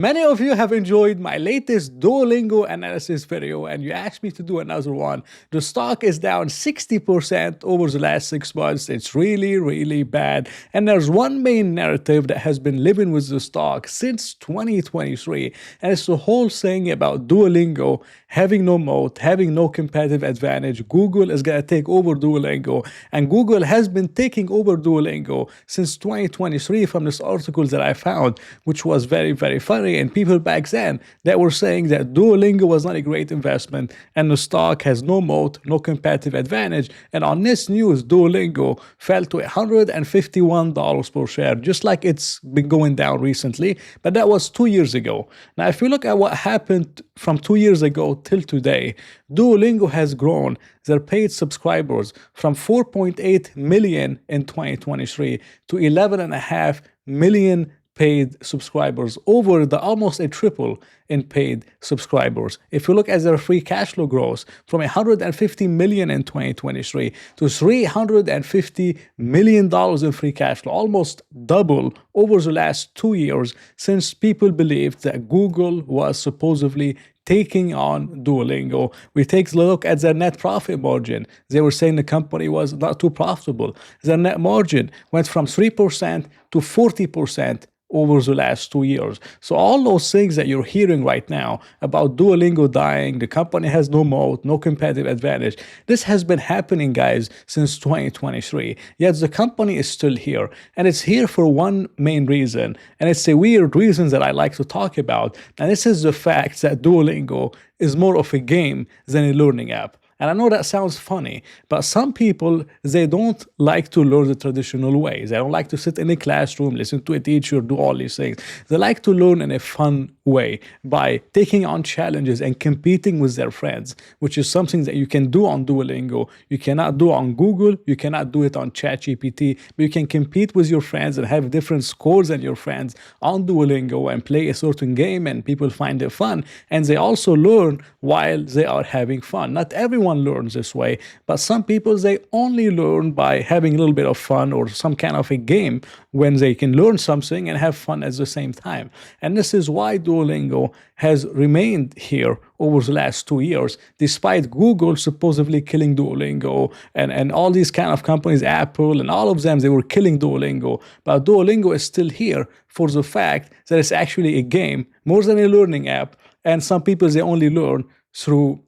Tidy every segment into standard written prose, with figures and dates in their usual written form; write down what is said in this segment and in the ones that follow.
Many of you have enjoyed my latest Duolingo analysis video and you asked me to do another one. The stock is down 60% over the last 6 months. It's really, really bad. And there's one main narrative that has been living with the stock since 2023. And it's the whole thing about Duolingo having no moat, having no competitive advantage. Google is going to take over Duolingo. And Google has been taking over Duolingo since 2023 from this article that I found, which was very, very funny. And people back then that were saying that Duolingo was not a great investment and the stock has no moat, no competitive advantage. And on this news, Duolingo fell to $151 per share, just like it's been going down recently. But that was 2 years ago. Now, if you look at what happened from 2 years ago till today, Duolingo has grown their paid subscribers from 4.8 million in 2023 to 11.5 million paid subscribers, over the almost a triple in paid subscribers. If you look at their free cash flow growth from 150 million in 2023 to $350 million in free cash flow, almost double over the last 2 years, since people believed that Google was supposedly taking on Duolingo. We take a look at their net profit margin. They were saying the company was not too profitable. Their net margin went from 3% to 40% over the last 2 years. So all those things that you're hearing right now about Duolingo dying, the company has no moat, no competitive advantage, this has been happening, guys, since 2023. Yet the company is still here. And it's here for one main reason. And it's a weird reason that I like to talk about. And this is the fact that Duolingo is more of a game than a learning app. And I know that sounds funny, but some people, they don't like to learn the traditional way. They don't like to sit in a classroom, listen to a teacher, do all these things. They like to learn in a fun way by taking on challenges and competing with their friends, which is something that you can do on Duolingo. You cannot do on Google. You cannot do it on ChatGPT, but you can compete with your friends and have different scores than your friends on Duolingo and play a certain game, and people find it fun. And they also learn while they are having fun. Not everyone learns this way, but some people, they only learn by having a little bit of fun or some kind of a game when they can learn something and have fun at the same time. And this is why Duolingo has remained here over the last 2 years, despite Google supposedly killing Duolingo and all these kind of companies, Apple and all of them, they were killing Duolingo. But Duolingo is still here for the fact that it's actually a game more than a learning app. And some people, they only learn through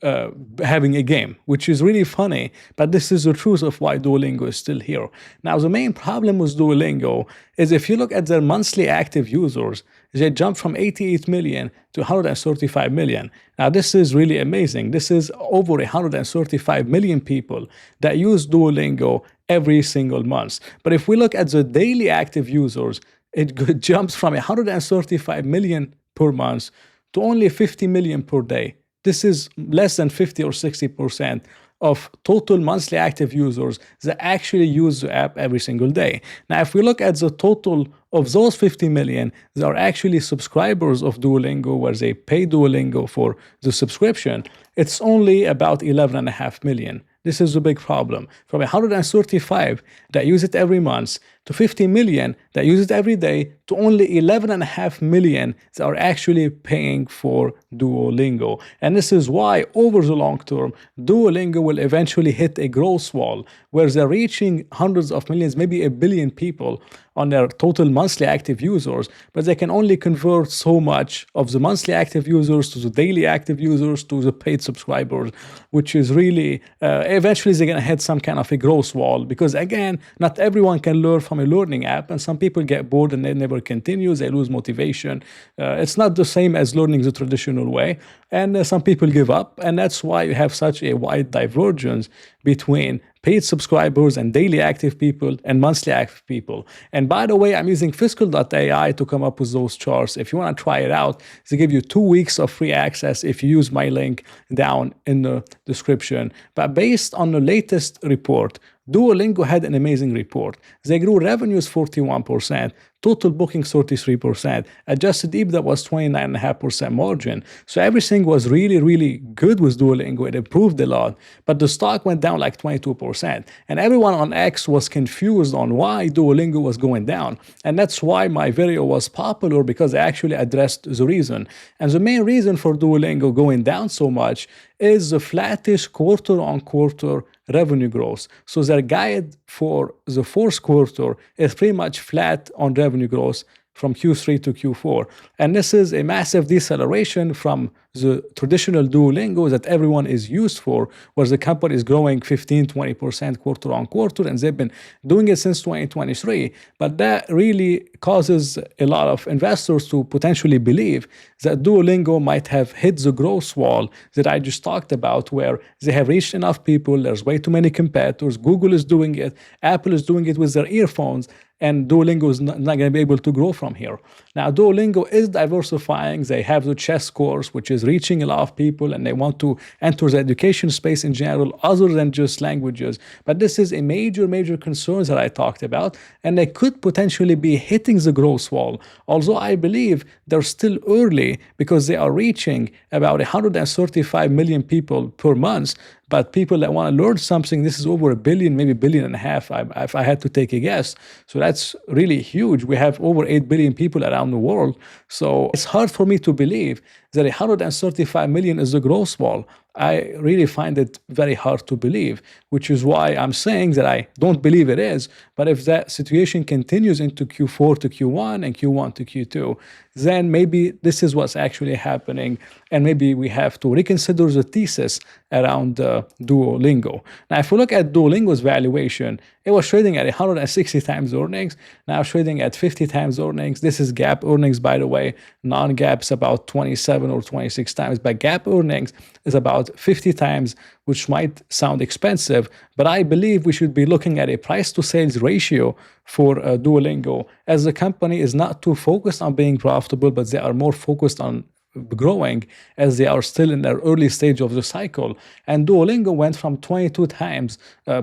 having a game, which is really funny, but this is the truth of why Duolingo is still here. Now, the main problem with Duolingo is if you look at their monthly active users, they jumped from 88 million to 135 million. Now, this is really amazing. This is over 135 million people that use Duolingo every single month. But if we look at the daily active users, it jumps from 135 million per month to only 50 million per day. This is less than 50 or 60% of total monthly active users that actually use the app every single day. Now, if we look at the total of those 50 million, that are actually subscribers of Duolingo, where they pay Duolingo for the subscription, it's only about 11.5 million. This is a big problem. From 135 that use it every month to 50 million that use it every day to only 11.5 million that are actually paying for Duolingo. And this is why over the long term, Duolingo will eventually hit a growth wall where they're reaching hundreds of millions, maybe a billion people on their total monthly active users, but they can only convert so much of the monthly active users to the daily active users to the paid subscribers, which is really, eventually they're going to hit some kind of a growth wall, because again, not everyone can learn from a learning app, and some people get bored and they never continue, they lose motivation. It's not the same as learning the traditional way, and some people give up, and that's why you have such a wide divergence between paid subscribers and daily active people and monthly active people. And by the way, I'm using Fiscal.ai to come up with those charts. If you want to try it out, they give you 2 weeks of free access if you use my link down in the description. But based on the latest report, Duolingo had an amazing report. They grew revenues 41%, total bookings 33%, adjusted EBITDA was 29.5% margin. So everything was really, really good with Duolingo. It improved a lot, but the stock went down like 22%. And everyone on X was confused on why Duolingo was going down. And that's why my video was popular, because I actually addressed the reason. And the main reason for Duolingo going down so much is the flattish quarter-on-quarter revenue growth. So their guide for the fourth quarter is pretty much flat on revenue growth from Q3 to Q4. And this is a massive deceleration from the traditional Duolingo that everyone is used for, where the company is growing 15-20% quarter on quarter, and they've been doing it since 2023. But that really causes a lot of investors to potentially believe that Duolingo might have hit the growth wall that I just talked about, where they have reached enough people, there's way too many competitors, Google is doing it, Apple is doing it with their earphones, and Duolingo is not going to be able to grow from here. Now, Duolingo is diversifying. They have the chess course, which is reaching a lot of people, and they want to enter the education space in general, other than just languages. But this is a major, major concern that I talked about, and they could potentially be hitting the growth wall. Although I believe they're still early, because they are reaching about 135 million people per month. But people that want to learn something, this is over a billion, maybe 1.5 billion, if I had to take a guess. So that's really huge. We have over 8 billion people around the world. So it's hard for me to believe that 135 million is the growth wall. I really find it very hard to believe, which is why I'm saying that I don't believe it is. But if that situation continues into Q4 to Q1 and Q1 to Q2, then maybe this is what's actually happening. And maybe we have to reconsider the thesis around Duolingo. Now, if we look at Duolingo's valuation, it was trading at 160 times earnings. Now it's trading at 50 times earnings. This is GAAP earnings, by the way. Non-GAAP's about 27 or 26 times, but GAAP earnings is about 50 times, which might sound expensive, but I believe we should be looking at a price to sales ratio for Duolingo, as the company is not too focused on being profitable, but they are more focused on growing, as they are still in their early stage of the cycle. And Duolingo went from 22 times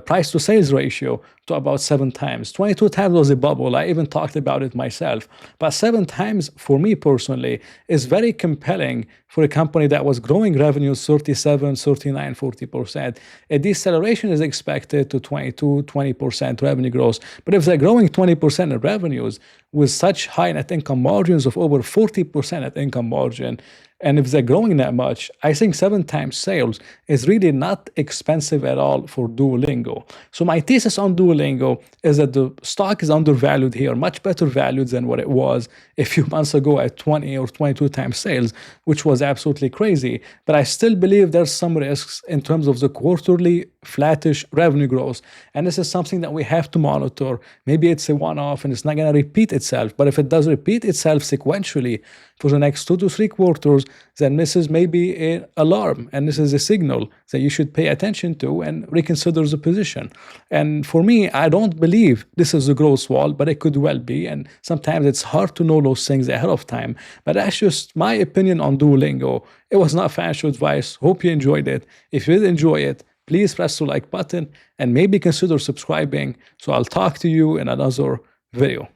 price to sales ratio to about 7 times. 22 times was a bubble. I even talked about it myself. But 7 times, for me personally, is very compelling for a company that was growing revenues 37, 39, 40%. A deceleration is expected to 22, 20% revenue growth. But if they're growing 20% in revenues with such high net income margins of over 40% net income margin, and if they're growing that much, I think 7 times sales is really not expensive at all for Duolingo. So my thesis on Duolingo is that the stock is undervalued here, much better valued than what it was a few months ago at 20 or 22 times sales, which was absolutely crazy. But I still believe there's some risks in terms of the quarterly flattish revenue growth. And this is something that we have to monitor. Maybe it's a one-off and it's not going to repeat itself. But if it does repeat itself sequentially for the next 2 to 3 quarters, then this is maybe an alarm, and this is a signal that you should pay attention to and reconsider the position. And for me, I don't believe this is a growth wall, but it could well be. And sometimes it's hard to know those things ahead of time. But that's just my opinion on Duolingo. It was not financial advice. Hope you enjoyed it. If you did enjoy it, please press the like button and maybe consider subscribing. So I'll talk to you in another video.